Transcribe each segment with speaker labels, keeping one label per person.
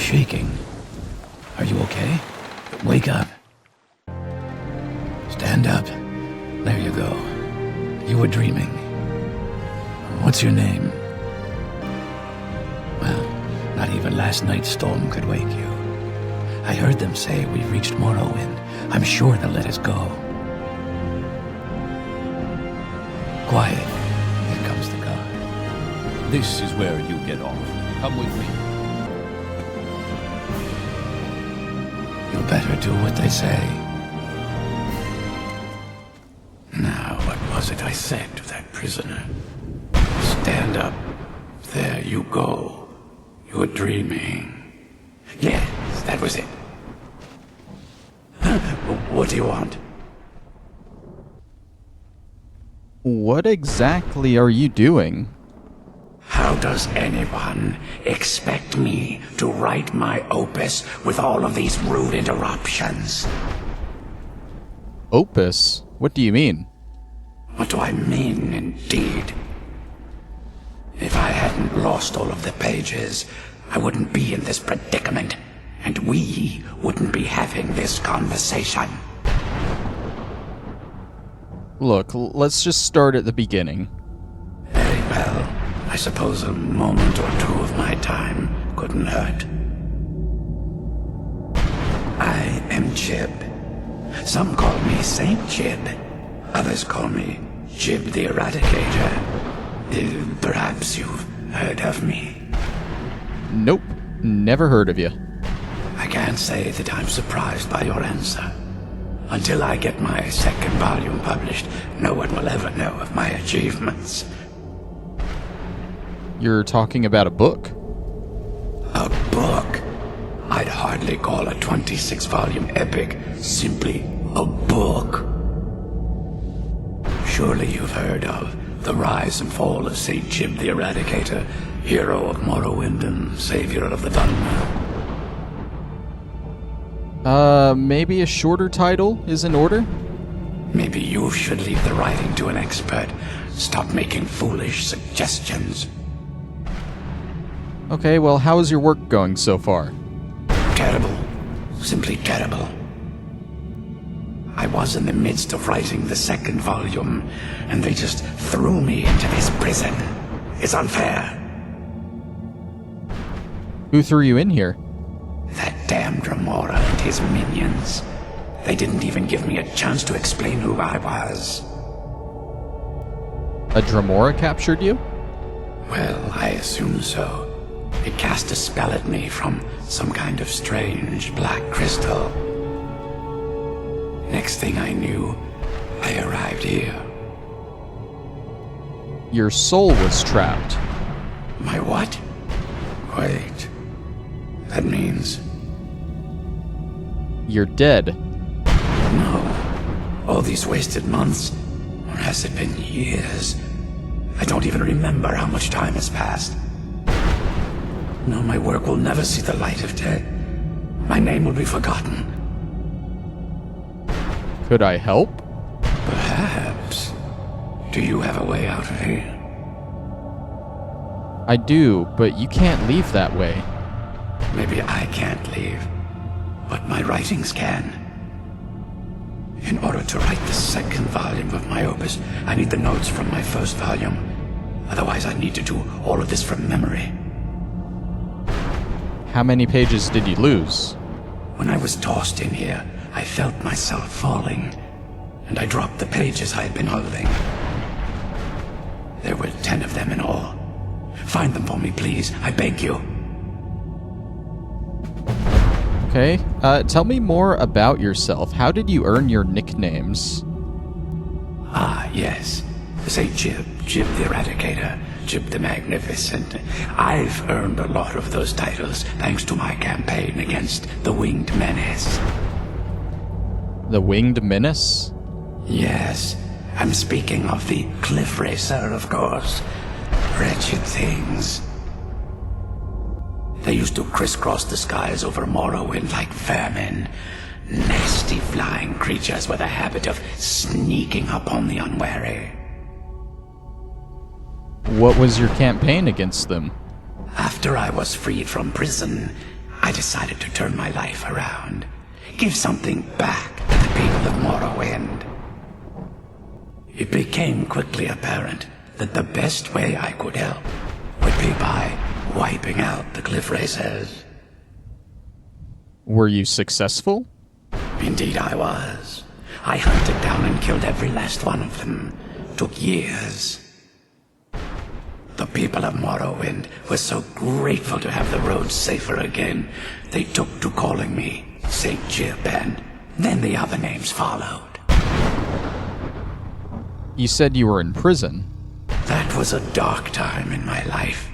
Speaker 1: shaking. Are you okay? Wake up. Stand up. There you go. You were dreaming. What's your name? Well, not even last night's storm could wake you. I heard them say we've reached Morrowind. I'm sure they'll let us go. Quiet. Here comes the guard.
Speaker 2: This is where you get off. Come with me.
Speaker 1: You better do what they say. Now, what was it I said to that prisoner? Stand up. There you go. You're dreaming. Yes, that was it. What do you want?
Speaker 3: What exactly are you doing?
Speaker 1: How does anyone expect me to write my opus with all of these rude interruptions?
Speaker 3: Opus? What do you mean?
Speaker 1: What do I mean, indeed? If I hadn't lost all of the pages, I wouldn't be in this predicament, and we wouldn't be having this conversation.
Speaker 3: Look, let's just start at the beginning.
Speaker 1: Very well. I suppose a moment or two of my time couldn't hurt. I am Jiub. Some call me Saint Jiub. Others call me Jiub the Eradicator. Perhaps you've heard of me.
Speaker 3: Nope, never heard of you.
Speaker 1: I can't say that I'm surprised by your answer. Until I get my second volume published, no one will ever know of my achievements.
Speaker 3: You're talking about a book?
Speaker 1: A book? I'd hardly call a 26-volume epic simply a book. Surely you've heard of the rise and fall of St. Jiub the Eradicator, hero of Morrowind and savior of the Dunmer.
Speaker 3: Maybe a shorter title is in order?
Speaker 1: Maybe you should leave the writing to an expert. Stop making foolish suggestions.
Speaker 3: Okay, well, how is your work going so far?
Speaker 1: Terrible. Simply terrible. I was in the midst of writing the second volume, and they just threw me into this prison. It's unfair.
Speaker 3: Who threw you in here?
Speaker 1: That damned Remora and his minions. They didn't even give me a chance to explain who I was.
Speaker 3: A Dremora captured you?
Speaker 1: Well, I assume so. It cast a spell at me from some kind of strange black crystal. Next thing I knew, I arrived here.
Speaker 3: Your soul was trapped.
Speaker 1: My what? Wait. That means...
Speaker 3: You're dead.
Speaker 1: No. All these wasted months? Or has it been years? I don't even remember how much time has passed. No, my work will never see the light of day. My name will be forgotten.
Speaker 3: Could I help?
Speaker 1: Perhaps. Do you have a way out of here?
Speaker 3: I do, but you can't leave that way.
Speaker 1: Maybe I can't leave, but my writings can. In order to write the second volume of my opus, I need the notes from my first volume. Otherwise, I need to do all of this from memory.
Speaker 3: How many pages did you lose?
Speaker 1: When I was tossed in here, I felt myself falling, and I dropped the pages I had been holding. There were 10 of them in all. Find them for me, please. I beg you.
Speaker 3: Okay, tell me more about yourself. How did you earn your nicknames?
Speaker 1: Ah, yes. Say Jiub, Jiub the Eradicator, Jiub the Magnificent. I've earned a lot of those titles thanks to my campaign against the Winged Menace.
Speaker 3: The Winged Menace?
Speaker 1: Yes, I'm speaking of the Cliff Racer, of course. Wretched things. They used to crisscross the skies over Morrowind like vermin. Nasty flying creatures with a habit of sneaking upon the unwary.
Speaker 3: What was your campaign against them?
Speaker 1: After I was freed from prison, I decided to turn my life around. Give something back to the people of Morrowind. It became quickly apparent that the best way I could help would be by wiping out the Cliff Racers.
Speaker 3: Were you successful?
Speaker 1: Indeed I was. I hunted down and killed every last one of them. Took years. The people of Morrowind were so grateful to have the roads safer again, they took to calling me St. Jiub, and then the other names followed.
Speaker 3: You said you were in prison.
Speaker 1: That was a dark time in my life.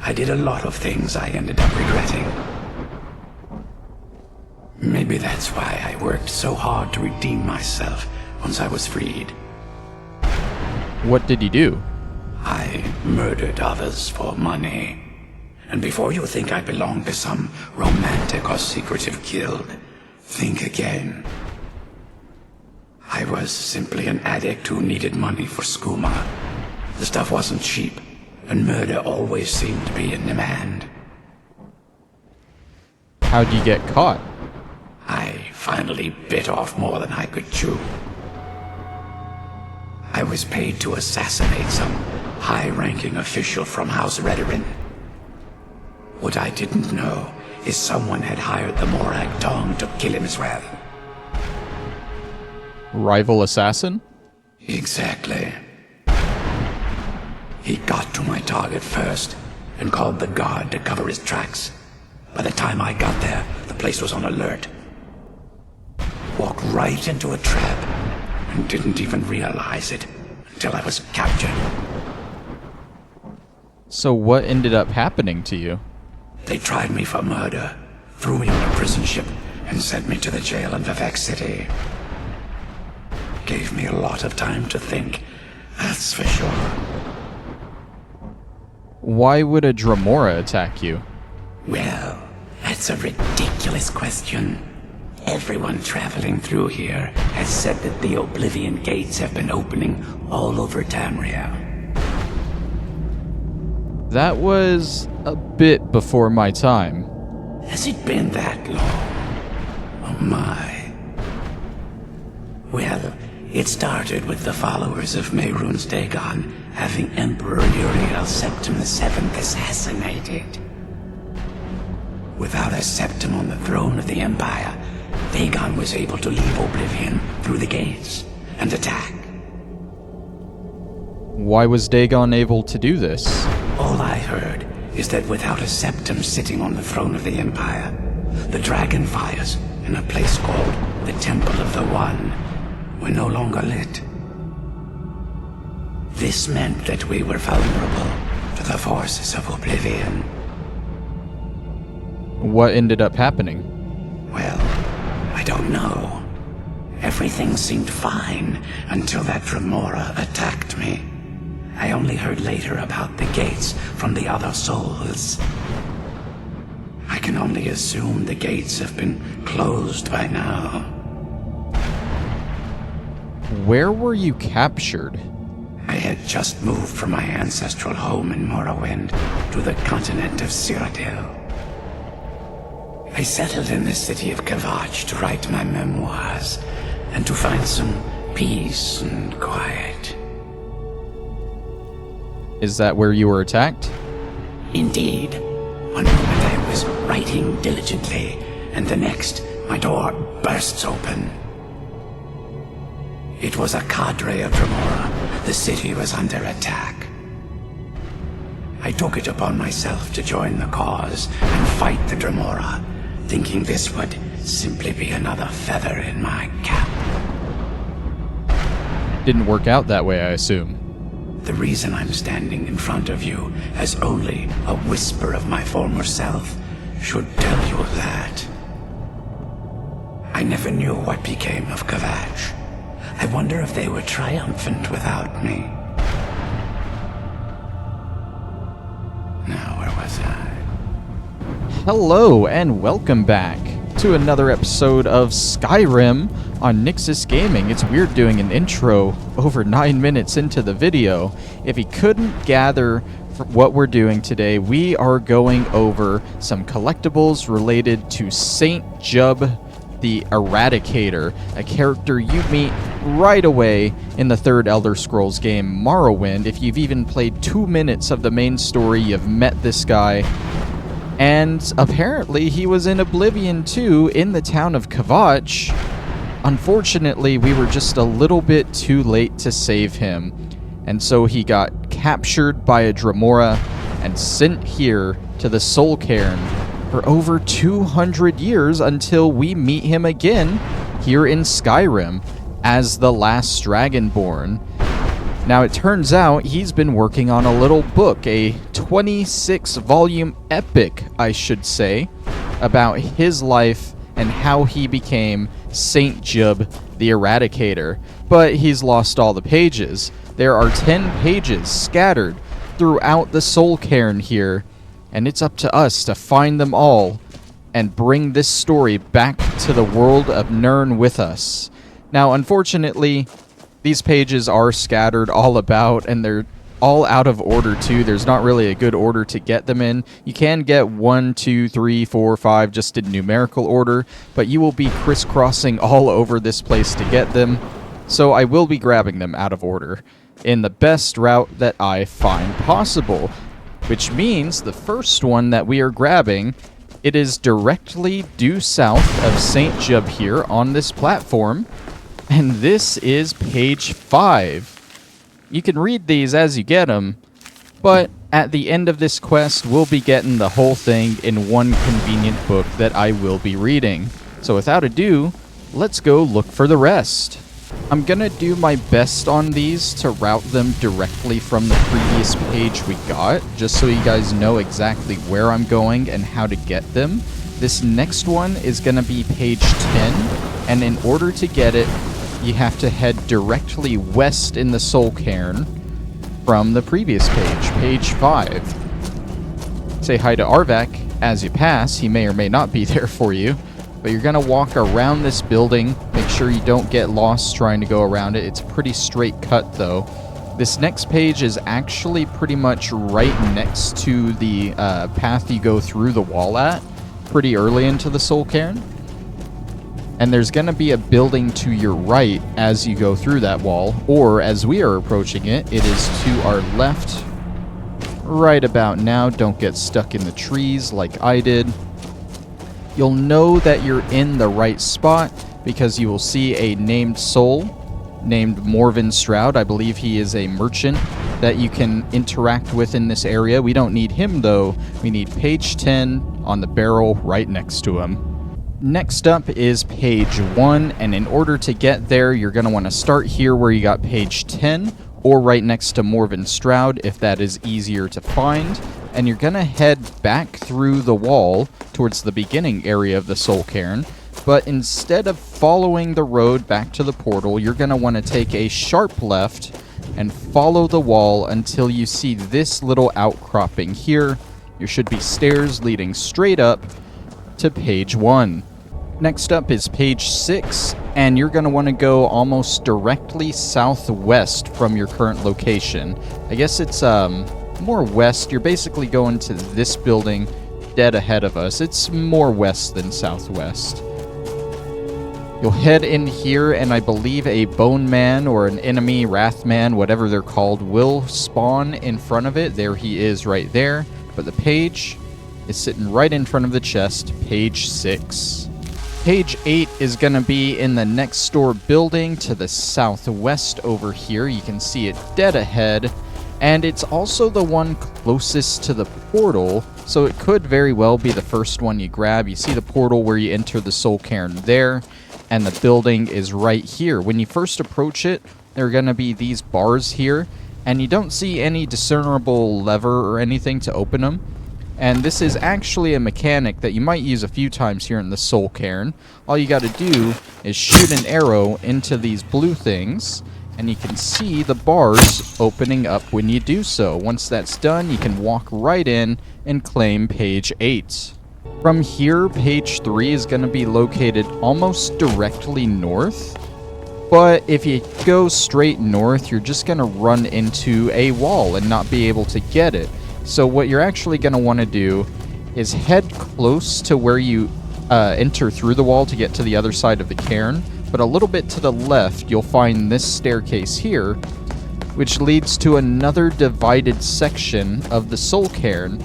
Speaker 1: I did a lot of things I ended up regretting. Maybe that's why I worked so hard to redeem myself once I was freed.
Speaker 3: What did you do?
Speaker 1: I murdered others for money. And before you think I belong to some romantic or secretive guild, think again. I was simply an addict who needed money for skooma. The stuff wasn't cheap, and murder always seemed to be in demand.
Speaker 3: How'd you get caught?
Speaker 1: I finally bit off more than I could chew. I was paid to assassinate some high-ranking official from House Redorin. What I didn't know is someone had hired the Morag Tong to kill him as well.
Speaker 3: Rival assassin?
Speaker 1: Exactly. He got to my target first and called the guard to cover his tracks. By the time I got there, the place was on alert. Walked right into a trap and didn't even realize it until I was captured.
Speaker 3: So what ended up happening to you?
Speaker 1: They tried me for murder, threw me on a prison ship, and sent me to the jail in Vivek City. Gave me a lot of time to think, that's for sure.
Speaker 3: Why would a Dremora attack you?
Speaker 1: Well, that's a ridiculous question. Everyone traveling through here has said that the Oblivion Gates have been opening all over Tamriel.
Speaker 3: That was a bit before my time.
Speaker 1: Has it been that long? Oh my. Well, it started with the followers of Mehrunes Dagon having Emperor Uriel Septim VII assassinated. Without a Septim on the throne of the Empire, Dagon was able to leave Oblivion through the gates and attack.
Speaker 3: Why was Dagon able to do this?
Speaker 1: All I heard is that without a Septim sitting on the throne of the Empire, the dragon fires in a place called the Temple of the One were no longer lit. This meant that we were vulnerable to the forces of Oblivion.
Speaker 3: What ended up happening?
Speaker 1: Well, I don't know. Everything seemed fine until that Dremora attacked me. I only heard later about the gates from the other souls. I can only assume the gates have been closed by now.
Speaker 3: Where were you captured?
Speaker 1: I had just moved from my ancestral home in Morrowind to the continent of Cyrodiil. I settled in the city of Kavach to write my memoirs and to find some peace and quiet.
Speaker 3: Is that where you were attacked?
Speaker 1: Indeed. One moment I was writing diligently, and the next, my door bursts open. It was a cadre of Dremora. The city was under attack. I took it upon myself to join the cause and fight the Dremora, thinking this would simply be another feather in my cap.
Speaker 3: Didn't work out that way, I assume.
Speaker 1: The reason I'm standing in front of you as only a whisper of my former self should tell you that. I never knew what became of Kavach. I wonder if they were triumphant without me. Now, where was I?
Speaker 3: Hello, and welcome back to another episode of Skyrim on Nyxus Gaming. It's weird doing an intro over 9 minutes into the video. If you couldn't gather what we're doing today. We are going over some collectibles related to Saint Jiub, the Eradicator, a character you meet right away in the third Elder Scrolls game, Morrowind. If you've even played 2 minutes of the main story, you've met this guy. And apparently he was in Oblivion too, in the town of Kvatch. Unfortunately, we were just a little bit too late to save him. And so he got captured by a Dremora and sent here to the Soul Cairn for over 200 years until we meet him again here in Skyrim as the last Dragonborn. Now it turns out he's been working on a little book, a 26-volume epic, I should say, about his life and how he became Saint Jiub the Eradicator. But he's lost all the pages. There are 10 pages scattered throughout the Soul Cairn here, and it's up to us to find them all and bring this story back to the world of Nirn with us. Now, unfortunately, these pages are scattered all about, and they're all out of order too. There's not really a good order to get them in. You can get 1, 2, 3, 4, 5 just in numerical order, but you will be crisscrossing all over this place to get them. So I will be grabbing them out of order in the best route that I find possible. Which means the first one that we are grabbing, it is directly due south of Saint Jiub here on this platform. And this is page 5. You can read these as you get them, but at the end of this quest, we'll be getting the whole thing in one convenient book that I will be reading. So without ado, let's go look for the rest. I'm gonna do my best on these to route them directly from the previous page we got, just so you guys know exactly where I'm going and how to get them. This next one is gonna be page 10, and in order to get it, you have to head directly west in the Soul Cairn from the previous page, page 5. Say hi to Arvak as you pass. He may or may not be there for you. But you're going to walk around this building. Make sure you don't get lost trying to go around it. It's a pretty straight cut, though. This next page is actually pretty much right next to the path you go through the wall at, pretty early into the Soul Cairn. And there's going to be a building to your right as you go through that wall, or as we are approaching it, it is to our left right about now. Don't get stuck in the trees like I did. You'll know that you're in the right spot because you will see a named soul named Morven Stroud. I believe he is a merchant that you can interact with in this area. We don't need him, though. We need page 10 on the barrel right next to him. Next up is page 1, and in order to get there, you're going to want to start here where you got page 10, or right next to Morven Stroud, if that is easier to find. And you're going to head back through the wall towards the beginning area of the Soul Cairn. But instead of following the road back to the portal, you're going to want to take a sharp left and follow the wall until you see this little outcropping here. There should be stairs leading straight up to page 1. Next up is page 6, and you're going to want to go almost directly southwest from your current location. I guess it's more west. You're basically going to this building dead ahead of us. It's more west than southwest. You'll head in here, and I believe a Bone Man or an enemy Wrath Man, whatever they're called, will spawn in front of it. There he is right there. But the page is sitting right in front of the chest, page 6. Page 8 is going to be in the next door building to the southwest over here. You can see it dead ahead. And it's also the one closest to the portal, so it could very well be the first one you grab. You see the portal where you enter the Soul Cairn there, and the building is right here. When you first approach it, there are going to be these bars here, and you don't see any discernible lever or anything to open them. And this is actually a mechanic that you might use a few times here in the Soul Cairn. All you got to do is shoot an arrow into these blue things, and you can see the bars opening up when you do so. Once that's done, you can walk right in and claim page 8. From here, page 3 is going to be located almost directly north. But if you go straight north, you're just going to run into a wall and not be able to get it. So what you're actually going to want to do is head close to where you enter through the wall to get to the other side of the cairn, but a little bit to the left you'll find this staircase here, which leads to another divided section of the soul cairn,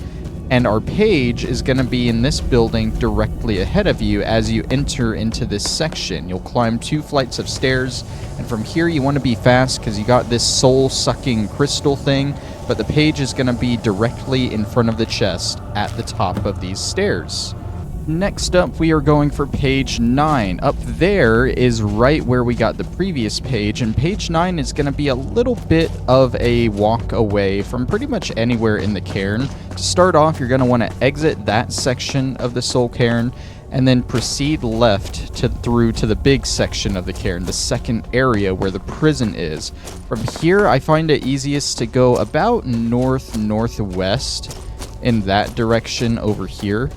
Speaker 3: and our page is going to be in this building directly ahead of you as you enter into this section. You'll climb 2 flights of stairs, and from here you want to be fast because you got this soul-sucking crystal thing, but the page is going to be directly in front of the chest at the top of these stairs. Next up, we are going for page 9. Up there is right where we got the previous page, and page 9 is going to be a little bit of a walk away from pretty much anywhere in the cairn. To start off, you're going to want to exit that section of the soul cairn, and then proceed left through to the big section of the cairn, the second area where the prison is. From here, I find it easiest to go about north-northwest in that direction over here.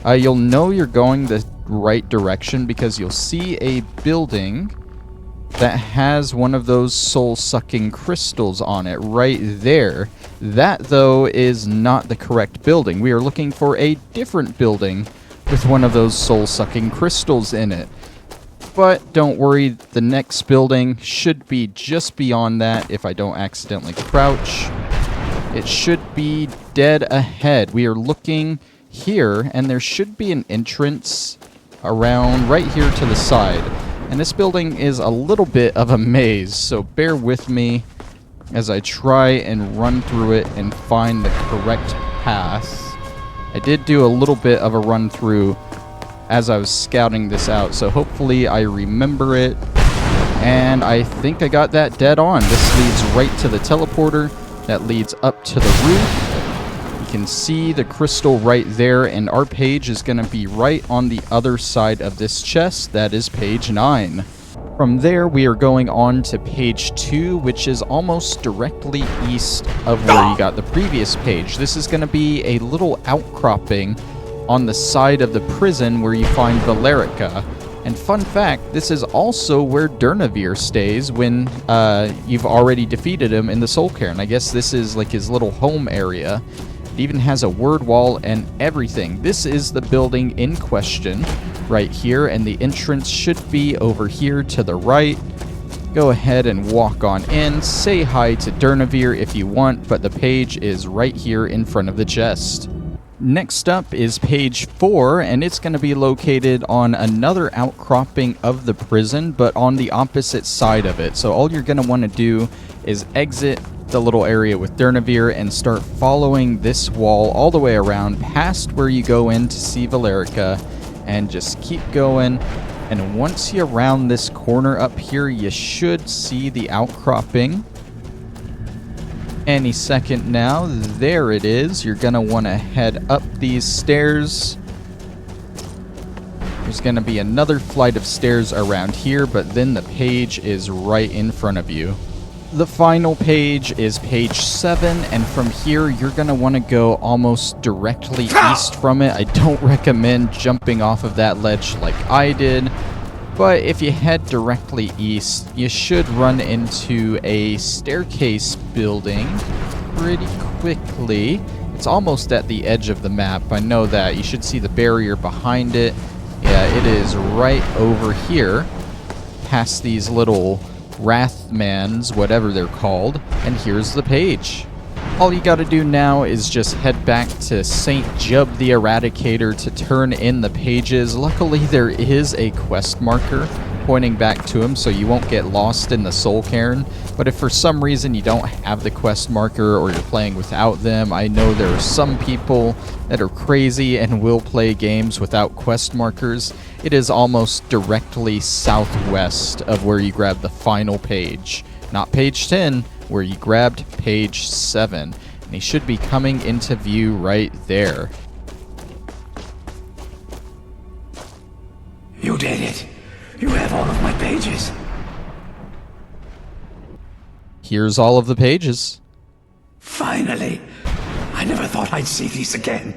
Speaker 3: You'll know you're going the right direction because you'll see a building that has one of those soul-sucking crystals on it right there. That, though, is not the correct building. We are looking for a different building with one of those soul-sucking crystals in it. But don't worry, the next building should be just beyond that if I don't accidentally crouch. It should be dead ahead. We are looking here, and there should be an entrance around right here to the side. And this building is a little bit of a maze, so bear with me as I try and run through it and find the correct path. I did do a little bit of a run through as I was scouting this out, so hopefully I remember it. And I think I got that dead on. This leads right to the teleporter that leads up to the roof. You can see the crystal right there, and our page is going to be right on the other side of this chest. That is page 9. From there, we are going on to page 2, which is almost directly east of where you got the previous page. This is going to be a little outcropping on the side of the prison where you find Valerica. And fun fact, this is also where Durnavir stays when you've already defeated him in the Soul Cairn. I guess this is like his little home area. It even has a word wall and everything. This is the building in question right here, and the entrance should be over here to the right. Go ahead and walk on in. Say hi to Durnavir if you want, but the page is right here in front of the chest. Next up is page 4, and it's going to be located on another outcropping of the prison, but on the opposite side of it. So all you're going to want to do is exit the little area with Durnavir and start following this wall all the way around past where you go in to see Valerica, and just keep going. And once you're around this corner up here, you should see the outcropping any second now. There it is. You're gonna want to head up these stairs. There's gonna be another flight of stairs around here, but then the page is right in front of you. The final page is page 7, and from here you're going to want to go almost directly east from it. I don't recommend jumping off of that ledge like I did, but if you head directly east, you should run into a staircase building pretty quickly. It's almost at the edge of the map, I know that. You should see the barrier behind it. Yeah, it is right over here, past these little Wrathmans, whatever they're called, and here's the page. All you gotta do now is just head back to St. Jiub the Eradicator to turn in the pages. Luckily, there is a quest marker pointing back to him, so you won't get lost in the Soul Cairn. But if for some reason you don't have the quest marker or you're playing without them, I know there are some people that are crazy and will play games without quest markers. It is almost directly southwest of where you grab the final page. Not page 10, where you grabbed page 7. And he should be coming into view right there.
Speaker 1: You did it. You have all of my pages.
Speaker 3: Here's all of the pages.
Speaker 1: Finally. I never thought I'd see these again.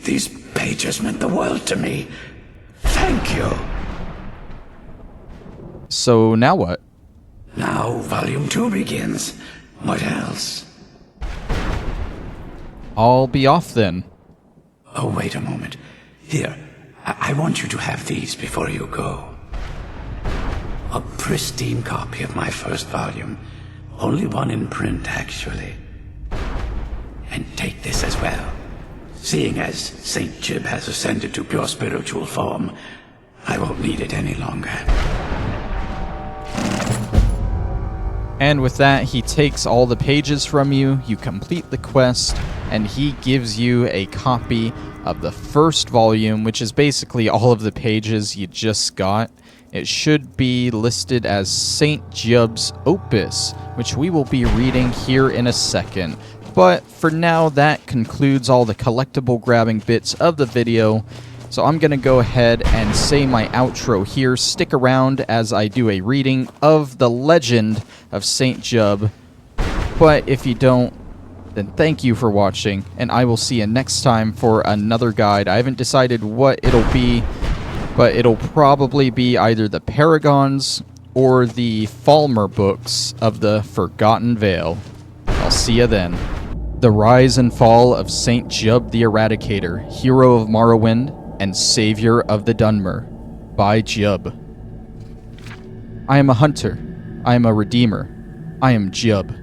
Speaker 1: These pages meant the world to me. Thank you.
Speaker 3: So now what?
Speaker 1: Now Volume 2 begins. What else?
Speaker 3: I'll be off then.
Speaker 1: Oh, wait a moment. Here, I want you to have these before you go. A pristine copy of my first volume. Only one in print, actually. And take this as well. Seeing as St. Jiub has ascended to pure spiritual form, I won't need it any longer.
Speaker 3: And with that, he takes all the pages from you, you complete the quest, and he gives you a copy of the first volume, which is basically all of the pages you just got. It should be listed as St. Jiub's Opus, which we will be reading here in a second. But for now, that concludes all the collectible grabbing bits of the video. So I'm going to go ahead and say my outro here. Stick around as I do a reading of the Legend of St. Jiub. But if you don't, then thank you for watching, and I will see you next time for another guide. I haven't decided what it'll be, but it'll probably be either the Paragons or the Falmer books of the Forgotten Vale. I'll see you then. The Rise and Fall of St. Jiub the Eradicator, Hero of Morrowind and Savior of the Dunmer, by Jiub. I am a hunter. I am a redeemer. I am Jiub.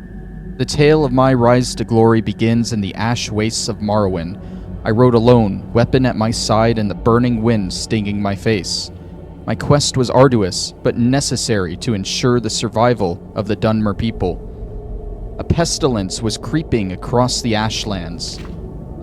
Speaker 3: The tale of my rise to glory begins in the ash wastes of Morrowind. I rode alone, weapon at my side and the burning wind stinging my face. My quest was arduous, but necessary to ensure the survival of the Dunmer people. A pestilence was creeping across the Ashlands,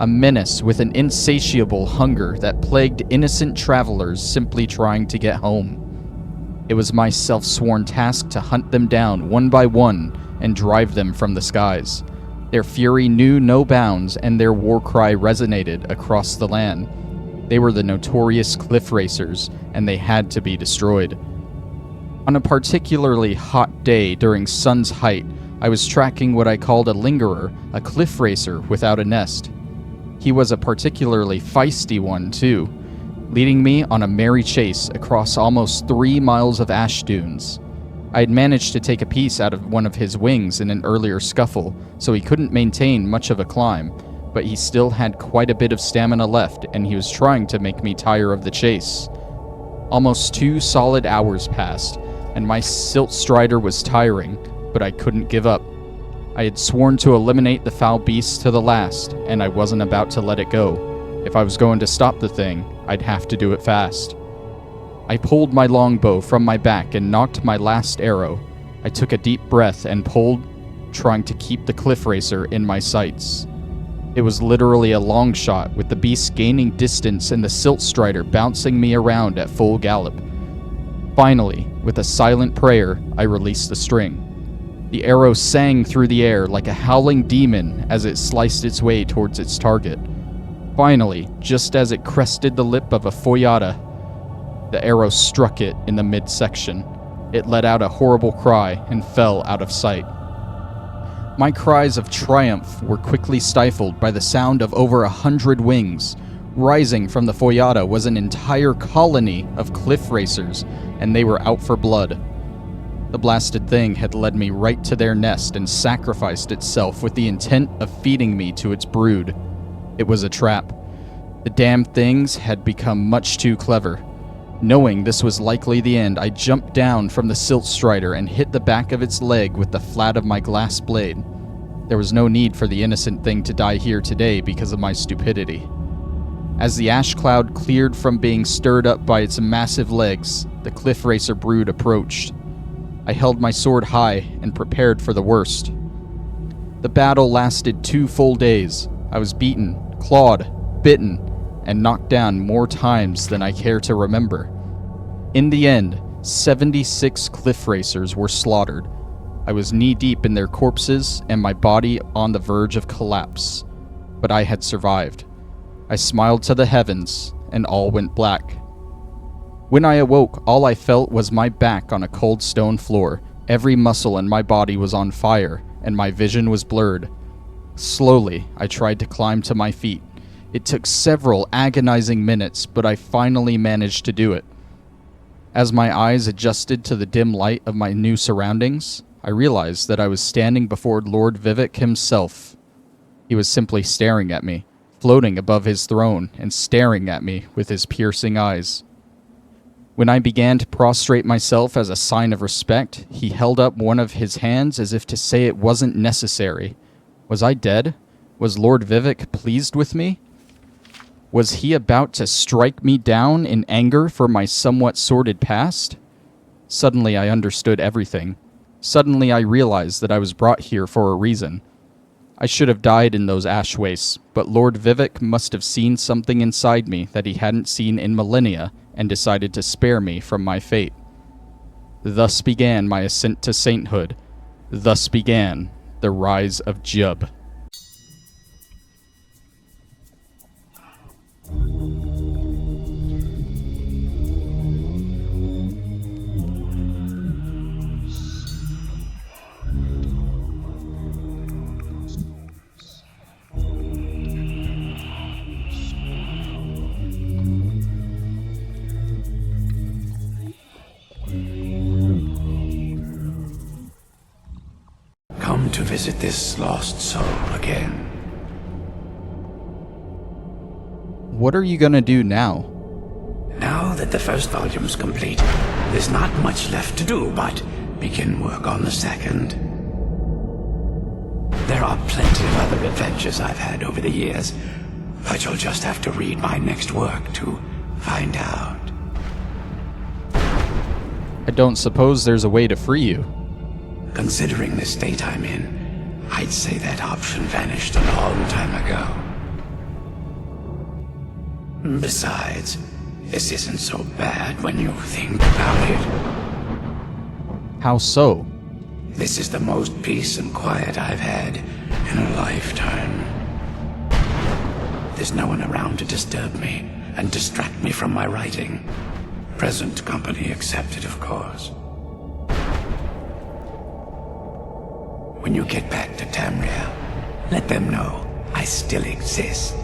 Speaker 3: a menace with an insatiable hunger that plagued innocent travelers simply trying to get home. It was my self-sworn task to hunt them down one by one and drive them from the skies. Their fury knew no bounds, and their war cry resonated across the land. They were the notorious cliff racers, and they had to be destroyed. On a particularly hot day during sun's height, I was tracking what I called a lingerer, a cliff racer without a nest. He was a particularly feisty one, too, leading me on a merry chase across almost 3 miles of ash dunes. I had managed to take a piece out of one of his wings in an earlier scuffle, so he couldn't maintain much of a climb, but he still had quite a bit of stamina left, and he was trying to make me tire of the chase. Almost 2 solid hours passed, and my silt strider was tiring, but I couldn't give up. I had sworn to eliminate the foul beast to the last, and I wasn't about to let it go. If I was going to stop the thing, I'd have to do it fast. I pulled my longbow from my back and knocked my last arrow. I took a deep breath and pulled, trying to keep the cliff racer in my sights. It was literally a long shot, with the beast gaining distance and the silt strider bouncing me around at full gallop. Finally, with a silent prayer, I released the string. The arrow sang through the air like a howling demon as it sliced its way towards its target. Finally, just as it crested the lip of a foyata, the arrow struck it in the midsection. It let out a horrible cry and fell out of sight. My cries of triumph were quickly stifled by the sound of over 100 wings. Rising from the foyata was an entire colony of cliff racers, and they were out for blood. The blasted thing had led me right to their nest and sacrificed itself with the intent of feeding me to its brood. It was a trap. The damned things had become much too clever. Knowing this was likely the end, I jumped down from the silt strider and hit the back of its leg with the flat of my glass blade. There was no need for the innocent thing to die here today because of my stupidity. As the ash cloud cleared from being stirred up by its massive legs, the cliff racer brood approached. I held my sword high and prepared for the worst. The battle lasted 2 full days. I was beaten, clawed, bitten, and knocked down more times than I care to remember. In the end, 76 cliff racers were slaughtered. I was knee-deep in their corpses and my body on the verge of collapse. But I had survived. I smiled to the heavens, and all went black. When I awoke, all I felt was my back on a cold stone floor. Every muscle in my body was on fire, and my vision was blurred. Slowly, I tried to climb to my feet. It took several agonizing minutes, but I finally managed to do it. As my eyes adjusted to the dim light of my new surroundings, I realized that I was standing before Lord Vivek himself. He was simply staring at me, floating above his throne and staring at me with his piercing eyes. When I began to prostrate myself as a sign of respect, he held up one of his hands as if to say it wasn't necessary. Was I dead? Was Lord Vivek pleased with me? Was he about to strike me down in anger for my somewhat sordid past? Suddenly I understood everything. Suddenly I realized that I was brought here for a reason. I should have died in those ash wastes, but Lord Vivek must have seen something inside me that he hadn't seen in millennia and decided to spare me from my fate. Thus began my ascent to sainthood. Thus began the rise of Jiub.
Speaker 1: Come to visit this lost soul again.
Speaker 3: What are you gonna do now?
Speaker 1: Now that the first volume's complete, there's not much left to do but begin work on the second. There are plenty of other adventures I've had over the years, but you'll just have to read my next work to find out.
Speaker 3: I don't suppose there's a way to free you.
Speaker 1: Considering the state I'm in, I'd say that option vanished a long time ago. Besides, this isn't so bad when you think about it.
Speaker 3: How so?
Speaker 1: This is the most peace and quiet I've had in a lifetime. There's no one around to disturb me and distract me from my writing. Present company accepted, of course. When you get back to Tamria, let them know I still exist.